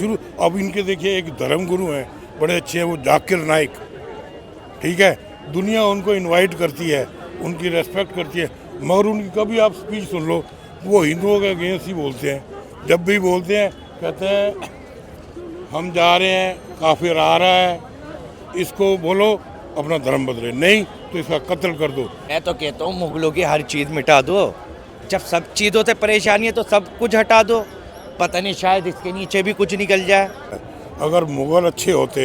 शुरू अब इनके देखिए एक धर्म गुरु हैं, बड़े अच्छे हैं, वो जाकिर नाइक। ठीक है, दुनिया उनको इनवाइट करती है, उनकी रेस्पेक्ट करती है, मगर उनकी कभी आप स्पीच सुन लो, वो हिंदुओं के अगेंस्ट ही बोलते हैं। जब भी बोलते हैं कहते हैं हम जा रहे हैं, काफिर आ रहा है, इसको बोलो अपना धर्म बदले, नहीं तो इसका कत्ल कर दो। मैं तो कहता हूँ मुगलों की हर चीज़ मिटा दो। जब सब चीज़ों से परेशानी है तो सब कुछ हटा दो। पता नहीं, शायद इसके नीचे भी कुछ निकल जाए। अगर मुगल अच्छे होते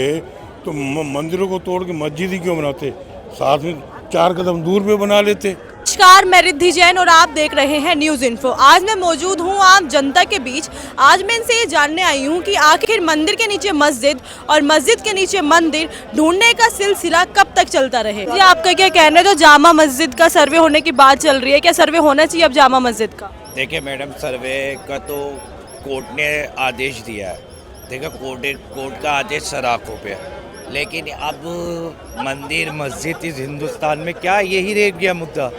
तो मंदिरों को तोड़ के मस्जिद ही क्यों बनाते, साथ में 4 कदम दूर पे बना लेते। नमस्कार, मैं रिद्धि जैन और आप देख रहे हैं न्यूज़ इन्फो। आज मैं मौजूद हूँ आम जनता के बीच। आज मैं इनसे ये जानने आई हूँ कि आखिर मंदिर के नीचे मस्जिद और मस्जिद के नीचे मंदिर ढूंढने का सिलसिला कब तक चलता रहे। जी, आपका क्या कहना है? तो जामा मस्जिद का सर्वे होने की बात चल रही है, क्या सर्वे होना चाहिए अब जामा मस्जिद का? देखिए मैडम, सर्वे का तो कोर्ट ने आदेश दिया है। देखिए कोर्ट का आदेश सराखों पे है, लेकिन अब मंदिर मस्जिद इस हिंदुस्तान में क्या यही रह गया मुद्दा।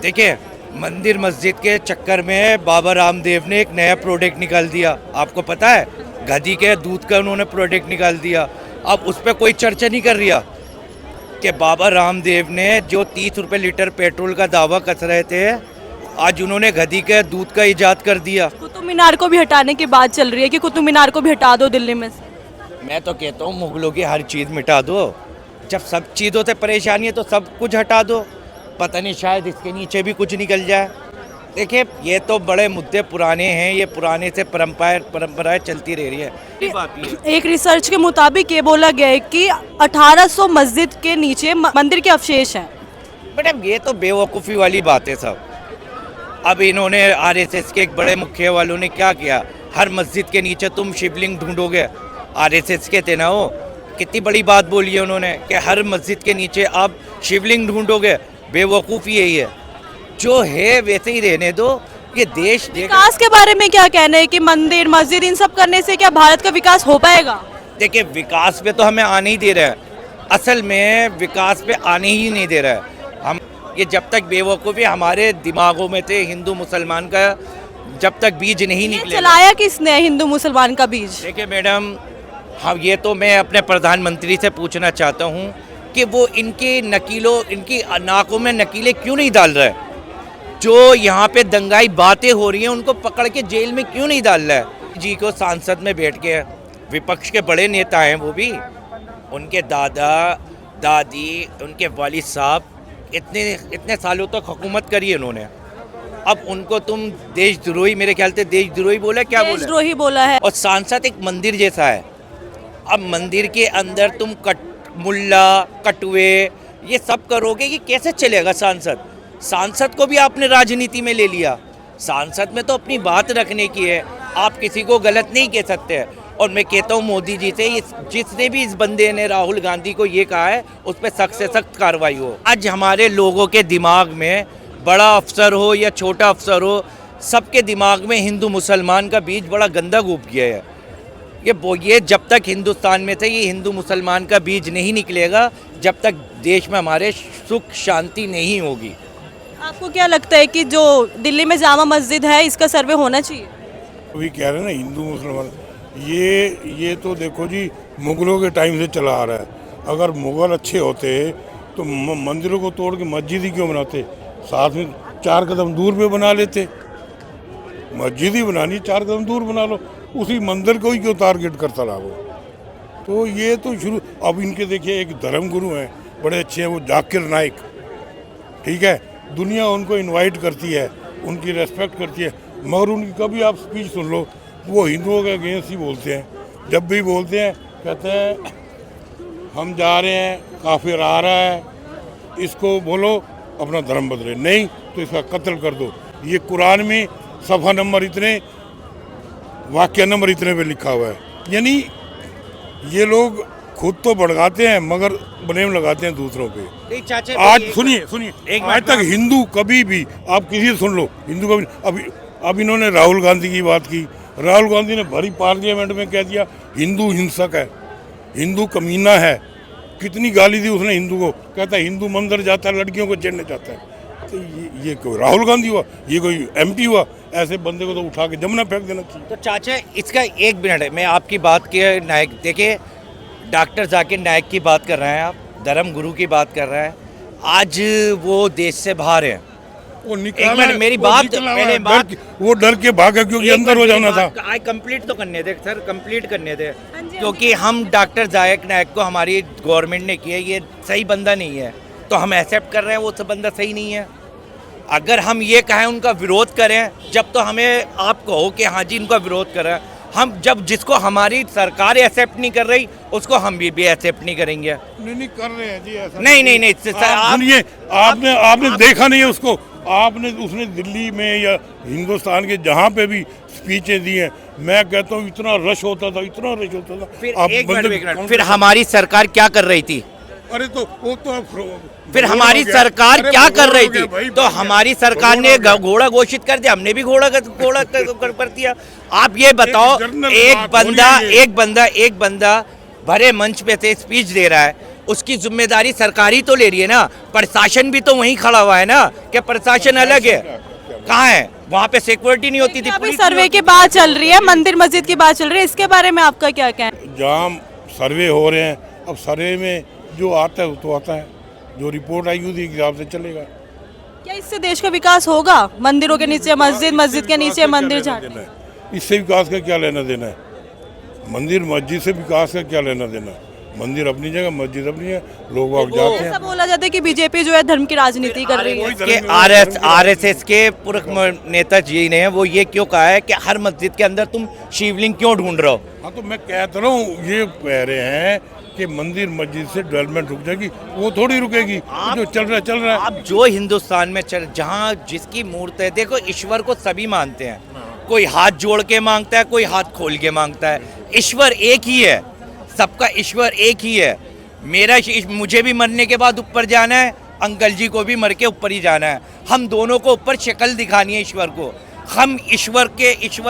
देखिए मंदिर मस्जिद के चक्कर में बाबा रामदेव ने एक नया प्रोडक्ट निकाल दिया। आपको पता है, गधी के दूध का उन्होंने प्रोडक्ट निकाल दिया। अब उस पर कोई चर्चा नहीं कर रहा कि बाबा रामदेव ने जो 30 रुपये लीटर पेट्रोल का दावा कर रहे थे, आज उन्होंने गधी के दूध का इजाद कर दिया। कुतुब मीनार को भी हटाने की बात चल रही है कि कुतुब मीनार को भी हटा दो दिल्ली में से। मैं तो कहता हूँ मुगलों की हर चीज़ मिटा दो। जब सब चीज़ों से परेशानी है तो सब कुछ हटा दो। पता नहीं, शायद इसके नीचे भी कुछ निकल जाए। देखिए ये तो बड़े मुद्दे पुराने हैं, ये पुराने से परंपराएं चलती रह रही है। एक रिसर्च के मुताबिक ये बोला गया है कि 1800 मस्जिद के नीचे मंदिर के अवशेष हैं। मैडम ये तो बेवकूफ़ी वाली बात है सब। अब इन्होंने आरएसएस के एक बड़े मुखिया वालों ने क्या किया, हर मस्जिद के नीचे तुम शिवलिंग ढूंढोगे। आरएसएस के थे ना वो, कितनी बड़ी बात बोली है उन्होंने कि हर मस्जिद के नीचे आप शिवलिंग ढूंढोगे। बेवकूफ़ी यही है, जो है वैसे ही रहने दो। ये देश विकास के बारे में क्या कहना है कि मंदिर मस्जिद इन सब करने से क्या भारत का विकास हो पाएगा? देखिए विकास पे तो हमें आने ही दे रहा है, असल में विकास पे आने ही नहीं दे रहा है। हम ये जब तक बेवकूफ़ी हमारे दिमागों में थे, हिंदू मुसलमान का जब तक बीज नहीं निकले। चलाया किसने हिंदू मुसलमान का बीज? देखिए मैडम, हाँ ये तो मैं अपने प्रधानमंत्री से पूछना चाहता हूँ कि वो इनकी नाकों में नकीले क्यों नहीं डाल रहे। जो यहाँ पे दंगाई बातें हो रही हैं उनको पकड़ के जेल में क्यों नहीं डाल रहा है। जी को सांसद में बैठ के, विपक्ष के बड़े नेता हैं वो भी, उनके दादा दादी उनके वालिद साहब इतने सालों तक हुकूमत करी है उन्होंने। अब उनको तुम देशद्रोही, मेरे ख्याल से देशद्रोही बोला, क्या बोला? देशद्रोही बोला है। और सांसद एक मंदिर जैसा है। अब मंदिर के अंदर तुम मुल्ला कटुए ये सब करोगे कि कैसे चलेगा? सांसद को भी आपने राजनीति में ले लिया। सांसद में तो अपनी बात रखने की है, आप किसी को गलत नहीं कह सकते। और मैं कहता हूँ मोदी जी से, जिसने भी इस बंदे ने राहुल गांधी को ये कहा है उस पर सख्त से सख्त कार्रवाई हो। आज हमारे लोगों के दिमाग में, बड़ा अफसर हो या छोटा अफसर हो, सबके दिमाग में हिंदू मुसलमान का बीज बड़ा गंदा घुप गया है। ये जब तक हिंदुस्तान में थे, ये हिंदू मुसलमान का बीज नहीं निकलेगा जब तक देश में हमारे सुख शांति नहीं होगी। आपको क्या लगता है कि जो दिल्ली में जामा मस्जिद है इसका सर्वे होना चाहिए? वही कह रहे हैं ना, हिंदू मुसलमान, ये तो देखो जी मुगलों के टाइम से चला आ रहा है। अगर मुगल अच्छे होते तो मंदिरों को तोड़ के मस्जिद ही क्यों बनाते, साथ में 4 कदम दूर पे बना लेते। मस्जिद ही बनानी, 4 कदम दूर बना लो, उसी मंदिर को ही क्यों टारगेट करता रहा वो। तो ये तो शुरू अब इनके देखिए एक धर्म गुरु हैं, बड़े अच्छे हैं, वो जाकिर नाइक। ठीक है, दुनिया उनको इनवाइट करती है, उनकी रेस्पेक्ट करती है, मगर उनकी कभी आप स्पीच सुन लो, वो हिंदुओं के अगेंस्ट ही बोलते हैं। जब भी बोलते हैं कहते हैं हम जा रहे हैं, काफिर आ रहा है, इसको बोलो अपना धर्म बदले, नहीं तो इसका कत्ल कर दो। ये कुरान में सफ़ा नंबर इतने, वाक्य नंबर इतने पे लिखा हुआ है। यानी ये लोग खुद तो भड़काते हैं मगर ब्लेम लगाते हैं दूसरों पे। आज सुनिए आज तक हिंदू कभी भी, आप किसी से सुन लो, हिंदू कभी, अब इन्होंने राहुल गांधी की बात की। राहुल गांधी ने भरी पार्लियामेंट में कह दिया हिंदू हिंसक है, हिंदू कमीना है। कितनी गाली दी उसने हिंदू को, कहता है हिंदू मंदिर जाता है लड़कियों को छेड़ने जाता है। तो ये कोई राहुल गांधी हुआ, ये कोई एमपी हुआ? ऐसे बंदे को तो उठा के जमुना फेंक देना चाहिए। तो चाचा इसका एक मिनट है, मैं आपकी बात के नायक देखिए, डॉक्टर जाकिर नायक की बात कर रहे हैं आप, धर्म गुरु की बात कर रहे हैं, आज वो देश से बाहर है। वो एक मिनट मेरी बात पहले बात, वो डर के भागा क्योंकि अंदर हो जाना था। आई कंप्लीट तो करने दे सर, कंप्लीट करने दे, क्योंकि हम डॉक्टर जाकिर नायक को हमारी गवर्नमेंट ने किया, ये सही बंदा नहीं है तो हम एक्सेप्ट कर रहे हैं, वो सब बंदा सही नहीं है। अगर हम ये कहें उनका विरोध करें, जब तो हमें आप कहो कि हाँ जी इनका विरोध करें, हम जब जिसको हमारी सरकार एक्सेप्ट नहीं कर रही उसको हम भी एक्सेप्ट नहीं करेंगे। नहीं कर रहे हैं जी ऐसा। नहीं सुनिए, आपने देखा नहीं है उसको, आपने उसने दिल्ली में या हिंदुस्तान के जहाँ पे भी स्पीचें दी हैं, मैं कहता हूँ इतना रश होता था, इतना रश होता था। फिर एक मिनट, फिर हमारी सरकार क्या कर रही थी? अरे तो वो तो फिर हमारी सरकार क्या कर रही थी? तो हमारी सरकार ने घोड़ा घोषित कर दिया, हमने भी घोड़ा कर दिया। आप ये बताओ, एक बंदा भरे मंच पे से स्पीच दे रहा है, उसकी जिम्मेदारी सरकार ही तो ले रही है ना, प्रशासन भी तो वहीं खड़ा हुआ है ना, क्या प्रशासन अलग है? कहाँ है? वहाँ पे सिक्योरिटी नहीं होती थी। अभी सर्वे की बात चल रही है, मंदिर मस्जिद की बात चल रही है, इसके बारे में आपका क्या कहना है? जहाँ सर्वे हो रहे हैं, अब सर्वे में जो आता है वो तो आता है, जो रिपोर्ट आई उसी हिसाब से चलेगा। क्या इससे देश का विकास होगा? मंदिरों के नीचे मस्जिद, मस्जिद के नीचे मंदिर झाड़ना, इससे विकास का क्या लेना देना है? मंदिर मस्जिद से विकास का क्या लेना देना है? मंदिर अपनी जगह, मस्जिद अपनी है, लोग वहाँ जाते हैं। ऐसा बोला जाता है कि बीजेपी जो है धर्म की राजनीति कर रही है। के आरएसएस के पूर्व नेता जी ने वो ये क्यों कहा है कि हर मस्जिद के अंदर तुम शिवलिंग क्यों ढूंढ रहे हो? हाँ तो मैं कहता रहा हूँ, ये कह रहे हैं कि मंदिर मस्जिद से डेवलपमेंट रुक जाएगी, वो थोड़ी रुकेगी। जो चल रहा है अब जो हिंदुस्तान में जहाँ जिसकी मूर्त है, देखो ईश्वर को सभी मानते हैं, कोई हाथ जोड़ के मांगता है, कोई हाथ खोल के मांगता है, ईश्वर एक ही है, सबका ईश्वर एक ही है। मुझे भी मरने के बाद ऊपर जाना है, अंकल जी को भी मर के ऊपर ही जाना है, हम दोनों को ऊपर शक्ल दिखानी है ईश्वर को। हम ईश्वर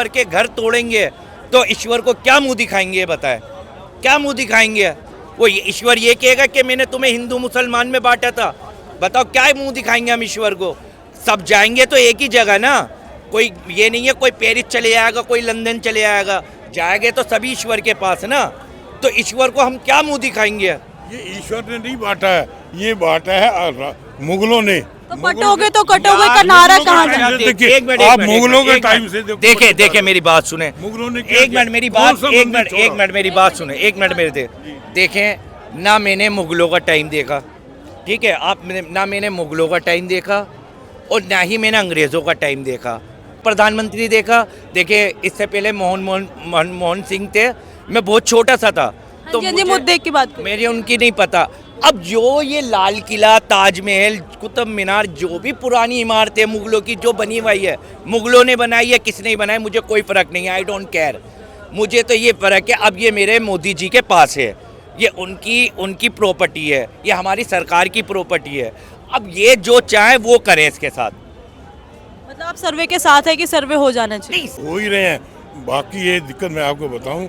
के घर तोड़ेंगे तो ईश्वर को क्या मुंह दिखाएंगे? बताए क्या मुंह दिखाएंगे? वो ईश्वर ये कहेगा कि मैंने तुम्हें हिंदू मुसलमान में बांटा था, बताओ क्या मुंह दिखाएंगे हम ईश्वर को? सब जाएंगे तो एक ही जगह ना, कोई ये नहीं है कोई पेरिस चले जाएगा, कोई लंदन चले जाएगा, जाएंगे तो सभी ईश्वर के पास ना, तो ईश्वर को हम क्या मुंह दिखाएंगे? ये ईश्वर ने नहीं बांटा है, ये बांटा है मुगलों ने। तो कटोगे तो कटोगे का नारा कहाँ जाए? देखिए आप मुगलों के टाइम से देखे मेरी बात सुने, मुगलों ने एक मिनट मेरी बात सुने, एक मिनट मेरे देखें ना, मैंने मुगलों का टाइम देखा, ठीक है आप, ना मैंने मुगलों का टाइम देखा और ना ही मैंने अंग्रेज़ों का टाइम देखा, प्रधानमंत्री देखा। देखिए इससे पहले मनमोहन सिंह थे, मैं बहुत छोटा सा था तो मुद्दे की बात मेरी उनकी नहीं पता। अब जो ये लाल किला, ताजमहल, कुतुब मीनार, जो भी पुरानी इमारतें मुगलों की जो बनी हुई है, मुगलों ने बनाई है किसने बनाई, मुझे कोई फ़र्क नहीं है, आई डोंट केयर। मुझे तो ये फ़र्क है, अब ये मेरे मोदी जी के पास है, ये उनकी प्रॉपर्टी है, ये हमारी सरकार की प्रॉपर्टी है, अब ये जो चाहे वो करें इसके साथ। मतलब आप सर्वे के साथ है कि सर्वे हो जाना चाहिए? हो ही रहे हैं। बाकी ये दिक्कत मैं आपको बताऊं,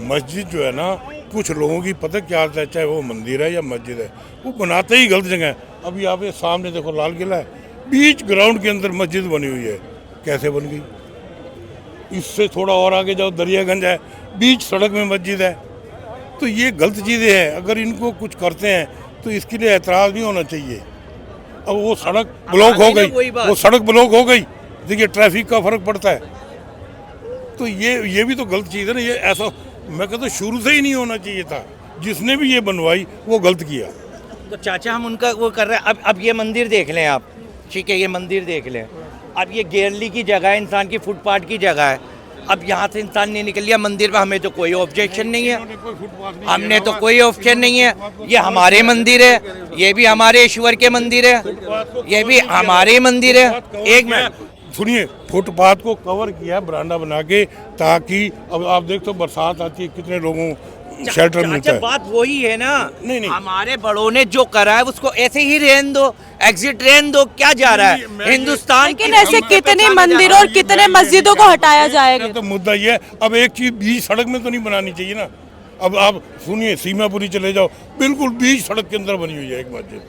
मस्जिद जो है ना, कुछ लोगों की पता क्या आता है, चाहे वो मंदिर है या मस्जिद है, वो बनाते ही गलत जगह है। अभी आप ये सामने देखो लाल किला है, बीच ग्राउंड के अंदर मस्जिद बनी हुई है, कैसे बन गई? इससे थोड़ा और आगे जाओ दरियागंज है, बीच सड़क में मस्जिद है। तो ये गलत चीज़ें हैं, अगर इनको कुछ करते हैं तो इसके लिए एतराज़ नहीं होना चाहिए। अब वो सड़क ब्लॉक हो गई, वो सड़क ब्लॉक हो गई, देखिए ट्रैफिक का फर्क पड़ता है, तो ये भी तो गलत चीज़ है ना। ये ऐसा मैं कहता शुरू से ही नहीं होना चाहिए था, जिसने भी ये बनवाई वो गलत किया। तो चाचा हम उनका वो कर रहे हैं। अब ये मंदिर देख लें आप, ठीक है, ये मंदिर देख लें, अब ये गेरली की जगह है, इंसान की फुटपाथ की जगह है, अब यहाँ से इंसान नहीं निकल गया मंदिर में, हमें तो कोई ऑब्जेक्शन नहीं है, हमने तो कोई ऑप्शन नहीं है, ये हमारे मंदिर है, ये भी हमारे ईश्वर के मंदिर है, ये भी हमारे मंदिर है। एक मिनट सुनिए, फुटपाथ को कवर किया बरांडा बना के, ताकि अब आप देख तो बरसात आती है, कितने लोगों शेल्टर मिलता है। बात वही है ना, नहीं हमारे बड़ों ने जो करा है उसको ऐसे ही रहने दो, एग्जिट रहने दो, क्या जा रहा है हिंदुस्तान। लेकिन ऐसे कितने मंदिरों और कितने मस्जिदों को हटाया जाएगा? तो मुद्दा ये है, अब एक चीज बीच सड़क में तो नहीं बनानी चाहिए ना। अब आप सुनिए, सीमापुरी चले जाओ, बिल्कुल बीच सड़क के अंदर बनी हुई है एक मस्जिद,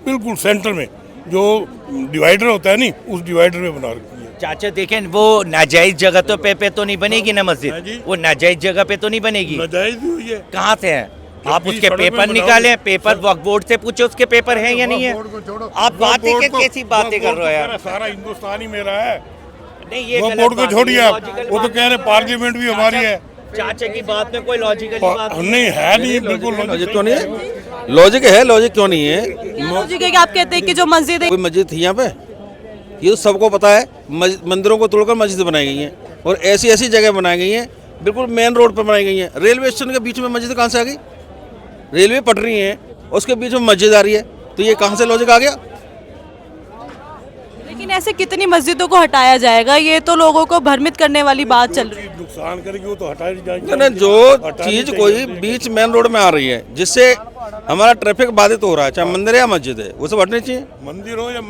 बिल्कुल सेंटर में। जो डिवाइडर होता है नहीं, उस डिवाइडर में बना रखी है। चाचा देखें, वो नाजायज जगह पे तो नहीं बनेगी ना हाँ मस्जिद, जी। वो नाजायज जगह पे तो नहीं बनेगी। नाजायज भी हुई है। कहाँ से है? आप भी उसके सड़क में पेपर बनाओ। निकालें, पेपर वक्फ बोर्ड से पूछे उसके पेपर हैं या नहीं है। बोर्ड को छोड़ो। आप वो बातें बोर्ड को- कैसी बातें वो कर बोर्ड रहे हो को यार? कह रहा सारा हिंदुस्तान ही मेरा है। नहीं, ये वो गलत बोर्ड को बात है, छोड़िए ये आप, लॉजिकल वो तो बात कह रहे पार्लियामेंट भी हमारी है। चाचा की बात में कोई लॉजिकल बात नहीं है, नहीं बिल्कुल लॉजिक क्यों नहीं है? लॉजिक है, लॉजिक क्यों नहीं है? क्या लॉजिक है कि आप कहते हैं कि जो मस्जिद है कोई मस्जिद थी यहाँ पे? ये तो सबको पता है। मंदिरों को तोड़कर मस्जिद बनाई गई हैं और ऐसी ऐसी जगह बनाई गई हैं, बिल्कुल मेन रोड पर बनाई गई हैं। रेलवे स्टेशन के बीच में मस्जिद कहाँ से आ गई? रेलवे पटरी है, उसके बीच में मस्जिद आ रही है, तो ये कहाँ से लॉजिक आ गया? लेकिन ऐसे कितनी मस्जिदों को हटाया जाएगा, ये तो लोगों को भ्रमित करने वाली बात चल रही है। नुकसान करेगी वो तो हटाई जाएगी। ना जो चीज़ कोई बीच मेन रोड में आ रही है जिससे हमारा ट्रैफिक बाधित हो रहा है, चाहे मंदिर है या मस्जिद है, वो सब हटनी चाहिए। मंदिर हो या